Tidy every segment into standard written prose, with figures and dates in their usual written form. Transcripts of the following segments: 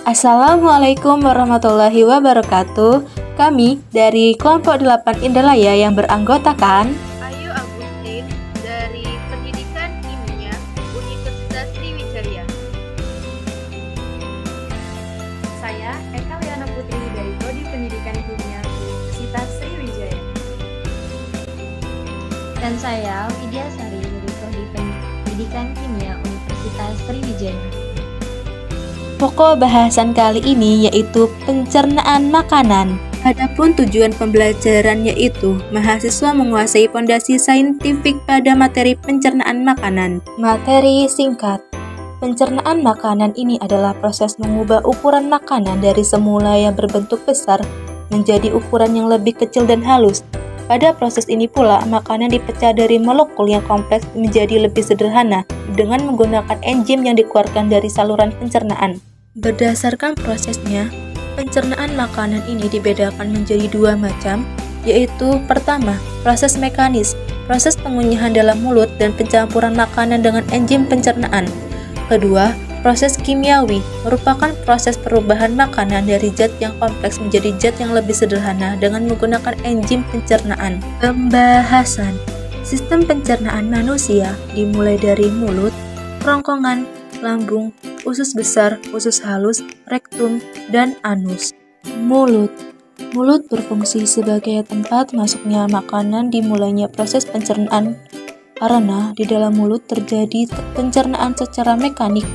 Assalamualaikum warahmatullahi wabarakatuh. Kami dari kelompok 8 Indralaya yang beranggotakan Ayu Agustin dari Pendidikan Kimia Universitas Sriwijaya. Saya Eka Liana Putri dari Prodi Pendidikan Kimia Universitas Sriwijaya. Dan saya Widya Sari dari Prodi Pendidikan Kimia Universitas Sriwijaya. pokok bahasan kali ini yaitu pencernaan makanan. Adapun tujuan pembelajaran yaitu mahasiswa menguasai fondasi saintifik pada materi pencernaan makanan. Materi singkat. Pencernaan makanan ini adalah proses mengubah ukuran makanan dari semula yang berbentuk besar menjadi ukuran yang lebih kecil dan halus. Pada proses ini pula, makanan dipecah dari molekul yang kompleks menjadi lebih sederhana dengan menggunakan enzim yang dikeluarkan dari saluran pencernaan. Berdasarkan prosesnya, pencernaan makanan ini dibedakan menjadi dua macam, yaitu pertama, proses mekanis, proses pengunyahan dalam mulut dan pencampuran makanan dengan enzim pencernaan. Kedua, proses kimiawi, merupakan proses perubahan makanan dari zat yang kompleks menjadi zat yang lebih sederhana dengan menggunakan enzim pencernaan. Pembahasan sistem pencernaan manusia dimulai dari mulut, kerongkongan, lambung, usus besar, usus halus, rektum, dan anus. Mulut berfungsi sebagai tempat masuknya makanan dimulainya proses pencernaan karena di dalam mulut terjadi pencernaan secara mekanik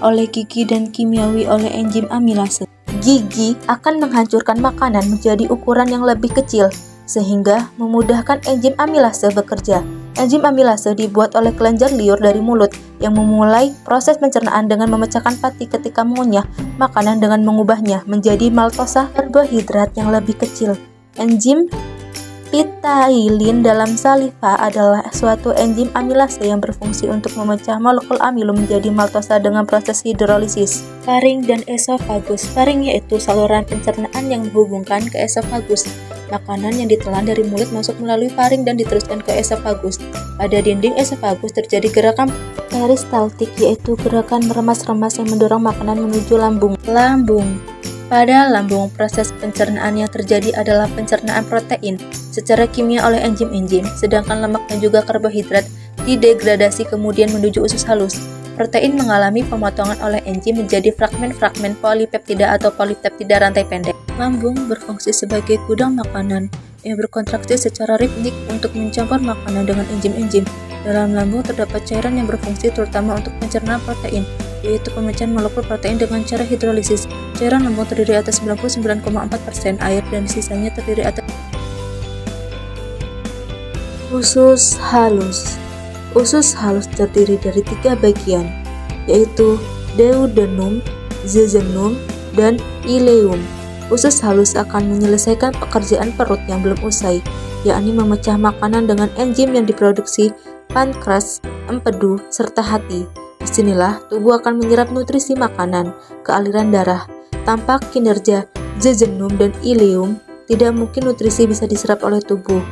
oleh gigi dan kimiawi oleh enzim amilase. Gigi akan menghancurkan makanan menjadi ukuran yang lebih kecil sehingga memudahkan enzim amilase bekerja. Enzim amilase dibuat oleh kelenjar liur dari mulut yang memulai proses pencernaan dengan memecahkan pati ketika mengunyah makanan dengan mengubahnya menjadi maltosa karbohidrat yang lebih kecil. Enzim pitailin dalam saliva adalah suatu enzim amilase yang berfungsi untuk memecah molekul amilo menjadi maltosa dengan proses hidrolisis. Faring dan esofagus. Faring yaitu saluran pencernaan yang menghubungkan ke esofagus. Makanan yang ditelan dari mulut masuk melalui faring dan diteruskan ke esofagus. Pada dinding esofagus terjadi gerakan peristaltik, yaitu gerakan meremas-remas yang mendorong makanan menuju lambung. Pada lambung, proses pencernaan yang terjadi adalah pencernaan protein secara kimia oleh enzim-enzim, sedangkan lemak dan juga karbohidrat didegradasi kemudian menuju usus halus. Protein mengalami pemotongan oleh enzim menjadi fragmen-fragmen polipeptida atau polipeptida rantai pendek. Lambung berfungsi sebagai gudang makanan yang berkontraksi secara ritmik untuk mencampur makanan dengan enzim-enzim. Dalam lambung terdapat cairan yang berfungsi terutama untuk pencernaan protein, yaitu pemecahan molekul protein dengan cara hidrolisis. Cairan lambung terdiri atas 99,4% air dan sisanya terdiri atas usus halus. Usus halus terdiri dari 3 bagian, yaitu duodenum, jejunum, dan ileum. Usus halus akan menyelesaikan pekerjaan perut yang belum usai, yakni memecah makanan dengan enzim yang diproduksi pankreas, empedu, serta hati. Disinilah tubuh akan menyerap nutrisi makanan ke aliran darah. Tanpa kinerja jejunum dan ileum, tidak mungkin nutrisi bisa diserap oleh tubuh.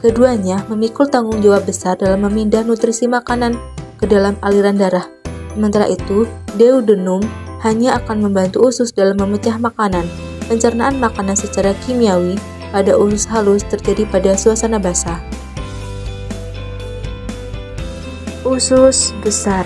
Keduanya memikul tanggung jawab besar dalam memindah nutrisi makanan ke dalam aliran darah. Sementara itu, duodenum hanya akan membantu usus dalam memecah makanan. Pencernaan makanan secara kimiawi pada usus halus terjadi pada suasana basah. Usus besar.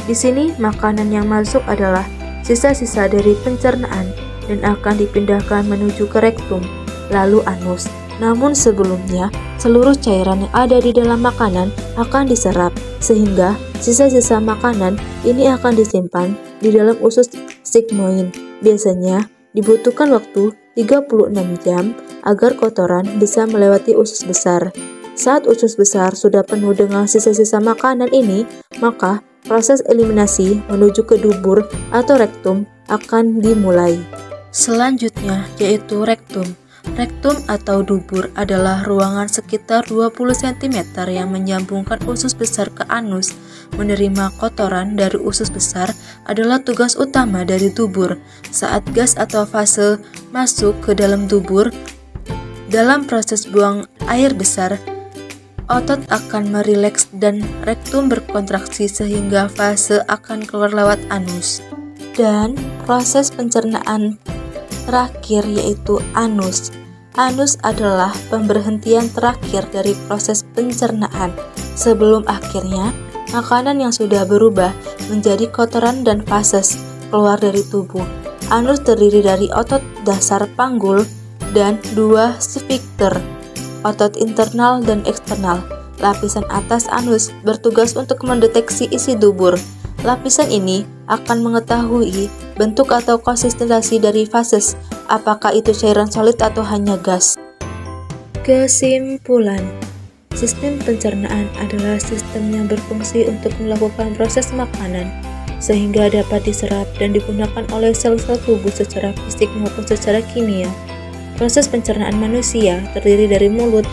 Di sini makanan yang masuk adalah sisa-sisa dari pencernaan dan akan dipindahkan menuju ke rektum, lalu anus. Namun sebelumnya, seluruh cairan yang ada di dalam makanan akan diserap, sehingga sisa-sisa makanan ini akan disimpan di dalam usus sigmoid. Biasanya dibutuhkan waktu 36 jam agar kotoran bisa melewati usus besar. Saat usus besar sudah penuh dengan sisa-sisa makanan ini, maka proses eliminasi menuju ke dubur atau rektum akan dimulai. Selanjutnya yaitu rektum. Rektum atau dubur adalah ruangan sekitar 20 cm yang menyambungkan usus besar ke anus. Menerima kotoran dari usus besar adalah tugas utama dari dubur. Saat gas atau fase masuk ke dalam dubur, dalam proses buang air besar, otot akan merileks dan rektum berkontraksi sehingga fase akan keluar lewat anus. Dan proses pencernaan terakhir yaitu anus. Anus adalah pemberhentian terakhir dari proses pencernaan sebelum akhirnya makanan yang sudah berubah menjadi kotoran dan fases keluar dari tubuh. Anus terdiri dari otot dasar panggul dan dua sfinkter, otot internal dan eksternal. Lapisan atas anus bertugas untuk mendeteksi isi dubur. Lapisan ini akan mengetahui bentuk atau konsistensi dari fases, apakah itu cairan solid atau hanya gas. Kesimpulan, sistem pencernaan adalah sistem yang berfungsi untuk melakukan proses makanan sehingga dapat diserap dan digunakan oleh sel-sel tubuh secara fisik maupun secara kimia. Proses pencernaan manusia terdiri dari mulut,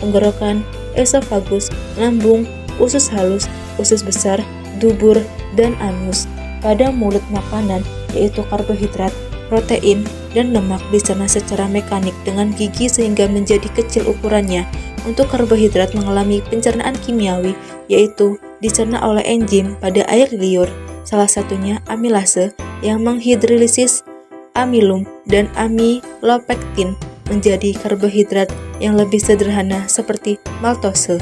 tenggorokan, esofagus, lambung, usus halus, usus besar, dubur, dan anus. Pada mulut makanan, yaitu karbohidrat, protein, dan lemak dicerna secara mekanik dengan gigi sehingga menjadi kecil ukurannya. Untuk karbohidrat mengalami pencernaan kimiawi, yaitu dicerna oleh enzim pada air liur, salah satunya amilase yang menghidrolisis amilum dan amilopektin menjadi karbohidrat yang lebih sederhana seperti maltose.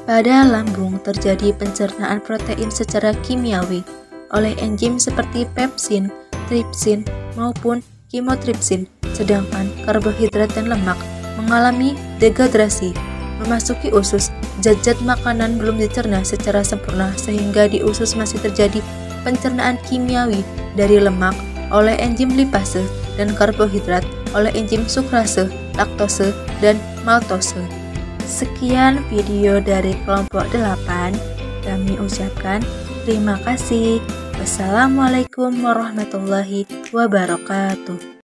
Pada lambung terjadi pencernaan protein secara kimiawi oleh enzim seperti pepsin, tripsin, maupun kimotripsin, sedangkan karbohidrat dan lemak mengalami dehidrasi. Memasuki usus, zat-zat makanan belum dicerna secara sempurna sehingga di usus masih terjadi pencernaan kimiawi dari lemak oleh enzim lipase dan karbohidrat oleh enzim sukrase, laktose, dan maltose. Sekian video dari kelompok 8. Kami ucapkan terima kasih. Wassalamualaikum warahmatullahi wabarakatuh.